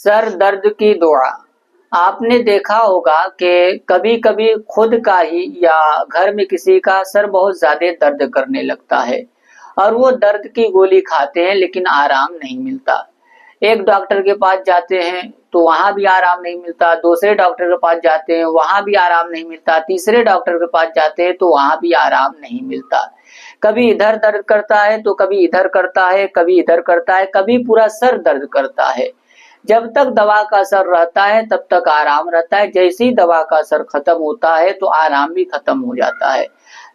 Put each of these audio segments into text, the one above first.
Sir दर्द की दुआ। आपने देखा होगा कि कभी कभी खुद का ही या घर में किसी का सर बहुत ज्यादा दर्द करने लगता है और वो दर्द की गोली खाते हैं लेकिन आराम नहीं मिलता। एक डॉक्टर के पास जाते हैं तो वहां भी आराम नहीं मिलता, दूसरे डॉक्टर के पास जाते हैं वहां भी आराम नहीं मिलता, तीसरे डॉक्टर के पास जाते हैं तो वहां भी आराम नहीं मिलता। कभी इधर दर्द करता है तो कभी इधर करता है, कभी इधर करता है, कभी पूरा सर दर्द करता है। जब तक दवा का असर रहता है तब तक आराम रहता है, जैसे ही दवा का असर खत्म होता है तो आराम भी खत्म हो जाता है।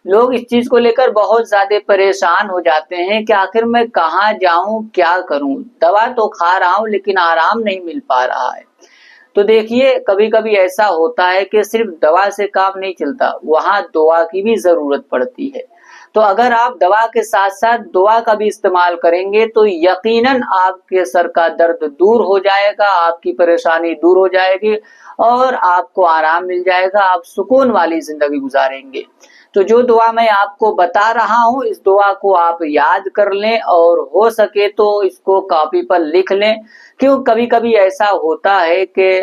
लोग इस चीज को लेकर बहुत ज्यादा परेशान हो जाते हैं कि आखिर मैं कहाँ जाऊं, क्या करूं, दवा तो खा रहा हूं लेकिन आराम नहीं मिल पा रहा है। तो देखिए, कभी कभी ऐसा होता है कि सिर्फ दवा से काम नहीं चलता, वहां दुआ की भी जरूरत पड़ती है। तो अगर आप दवा के साथ साथ दुआ का भी इस्तेमाल करेंगे तो यकीनन आपके सर का दर्द दूर हो जाएगा, आपकी परेशानी दूर हो जाएगी और आपको आराम मिल जाएगा, आप सुकून वाली जिंदगी गुजारेंगे। तो जो दुआ मैं आपको बता रहा हूं, इस दुआ को आप याद कर लें और हो सके तो इसको कॉपी पर लिख लें। क्यों, कभी कभी ऐसा होता है कि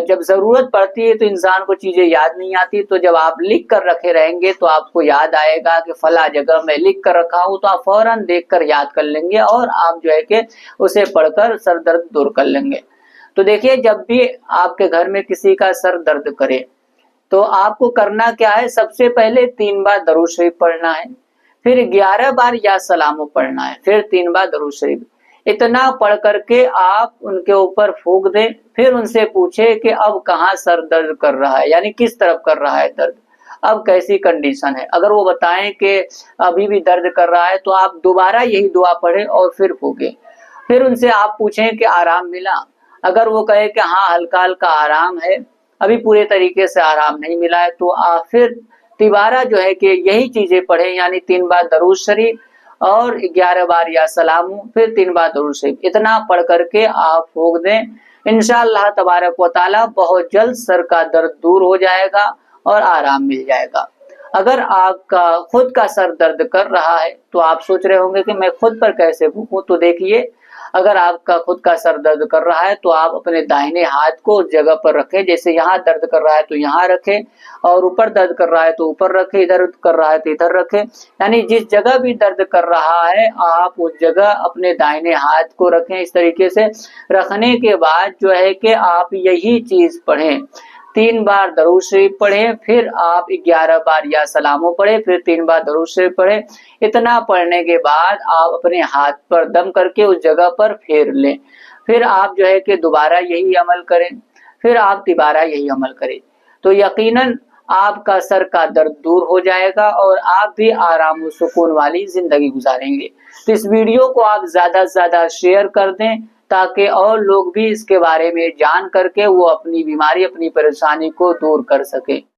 जब जरूरत पड़ती है तो इंसान को चीजें याद नहीं आती, तो जब आप लिख कर रखे रहेंगे तो आपको याद आएगा कि फला जगह मैं लिख कर रखा हूं, तो आप फौरन देख कर याद कर लेंगे और आप जो है कि उसे पढ़कर सर दर्द दूर कर लेंगे। तो देखिए, जब भी आपके घर में किसी का सर दर्द करे तो आपको करना क्या है, सबसे पहले 3 बार दरूद शरीफ पढ़ना है, फिर 11 बार या सलामो पढ़ना है, फिर 3 बार दरूद शरीफ। इतना पढ़ करके आप उनके ऊपर फूंक दें, फिर उनसे पूछे कि अब कहाँ सर दर्द कर रहा है, यानी किस तरफ कर रहा है दर्द, अब कैसी कंडीशन है। अगर वो बताएं कि अभी भी दर्द कर रहा है तो आप दोबारा यही दुआ पढ़ें और फिर फूंकें। फिर उनसे आप पूछें कि आराम मिला। अगर वो कहे कि हाँ हल्का हल्का आराम है, अभी पूरे तरीके से आराम नहीं मिला है, तो आप फिर तिबारा जो है कि यही चीजें पढ़ें, यानी 3 बार दरूद शरीफ और 11 बार या सलामू, फिर 3 बार दरूद शरीफ। इतना पढ़ करके आप फूंक दें। इंशाअल्लाह तबारक व तआला बहुत जल्द सर का दर्द दूर हो जाएगा और आराम मिल जाएगा। अगर आपका खुद का सर दर्द कर रहा है तो आप सोच रहे होंगे कि मैं खुद पर कैसे फूंकूं, तो देखिए, अगर आपका खुद का सर दर्द कर रहा है तो आप अपने दाहिने हाथ को उस जगह पर रखें, जैसे यहाँ दर्द कर रहा है तो यहाँ रखें, और ऊपर दर्द कर रहा है तो ऊपर रखें, इधर कर रहा है तो इधर रखें। यानी जिस जगह भी दर्द कर रहा है आप उस जगह अपने दाहिने हाथ को रखें। इस तरीके से रखने के बाद जो है कि आप यही चीज पढ़ें, 3 बार दरूद शरीफ पढ़ें, फिर आप 11 बार या सलामो पढ़ें, फिर 3 बार दरूद शरीफ पढ़ें। इतना पढ़ने के बाद आप अपने हाथ पर दम करके उस जगह पर फेर लें। फिर आप जो है कि दोबारा यही अमल करें, फिर आप तिबारा यही अमल करें, तो यकीनन आपका सर का दर्द दूर हो जाएगा और आप भी आराम और सुकून वाली जिंदगी गुजारेंगे। तो इस वीडियो को आप ज्यादा से ज्यादा शेयर कर दें ताकि और लोग भी इसके बारे में जान करके वो अपनी बीमारी, अपनी परेशानी को दूर कर सके।